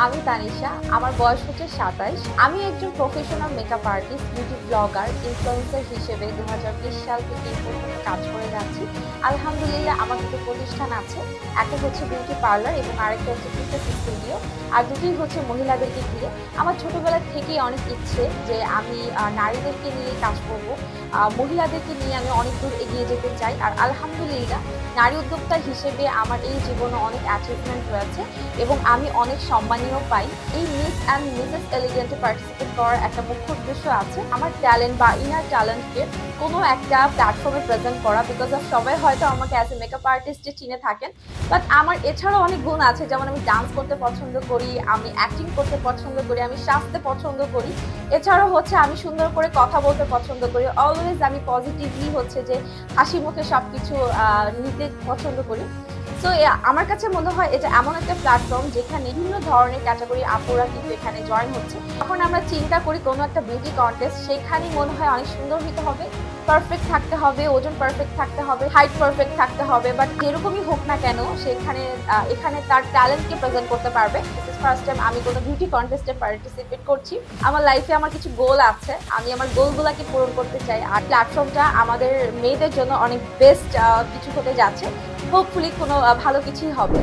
আমি তানিশা। আমার বয়স হচ্ছে ২৭। আমি একজন professional makeup artist, beauty blogger, influencer হিসেবে ২০২০ সাল থেকে এই পর্যন্ত কাজ করে যাচ্ছি। আলহামদুলিল্লাহ আমার দুটো প্রতিষ্ঠান আছে। একটা হচ্ছে বিউটি পার্লার এবং আরেকটা হচ্ছে ফিটনেস স্টুডিও। আর দুটোই হচ্ছে মহিলাদেরকে ঘিরে। আমার ছোটবেলা থেকেই অনেক ইচ্ছে যে আমি নারীদেরকে নিয়ে কাজ করব। মহিলাদেরকে নিয়ে আমি অনেক দূর এগিয়ে যেতে চাই। আর আলহামদুলিল্লাহ নারী উদ্যোক্তা হিসেবে আমার এই জীবনে অনেক অ্যাচিভমেন্ট রয়েছে এবং আমি অনেক সম্মানীয় পাই। এই মিস অ্যান্ড মিসেস এলিগেন্টে পার্টিসিপেট করার একটা মুখ্য উদ্দেশ্য আছে আমার ট্যালেন্ট বা ইনার ট্যালেন্টকে কোনো একটা প্ল্যাটফর্মে প্রেজেন্ট করা। বিকজ অফ সবাই হয়তো আমাকে অ্যাজ এ মেকআপ আর্টিস্টে চিনে থাকেন, বাট আমার এছাড়াও অনেক গুণ আছে। যেমন আমি ডান্স করতে পছন্দ করি, আমি অ্যাক্টিং করতে পছন্দ করি, আমি সাজতে পছন্দ করি। এছাড়াও হচ্ছে আমি সুন্দর করে কথা বলতে পছন্দ করি। অলওয়েজ আমি পজিটিভলি হচ্ছে যে হাসি মুখে সবকিছু নিতে পছন্দ করি। সো আমার কাছে মনে হয় এটা এমন একটা প্ল্যাটফর্ম যেখানে বিভিন্ন ধরনের ক্যাটাগরি আপুরা কিন্তু এখানে জয়েন হচ্ছে। যখন আমরা চিন্তা করি কোনো একটা বিউটি কন্টেস্ট, সেখানেই মনে হয় অনেক সুন্দর হতে হবে, পারফেক্ট থাকতে হবে, ওজন পারফেক্ট থাকতে হবে, হাইট পারফেক্ট থাকতে হবে। বাট যেরকমই হোক না কেন সেখানে এখানে তার ট্যালেন্টকে প্রেজেন্ট করতে পারবে। দিস ইজ ফার্স্ট টাইম আমি কোনো বিউটি কন্টেস্টে পার্টিসিপেট করছি। আমার লাইফে আমার কিছু গোল আছে, আমি আমার গোলগুলোকে পূরণ করতে চাই। আর প্ল্যাটফর্মটা আমাদের মেয়েদের জন্য অনেক বেস্ট কিছু হতে যাচ্ছে। হোপফুলি কোনো ভালো কিছুই হবে।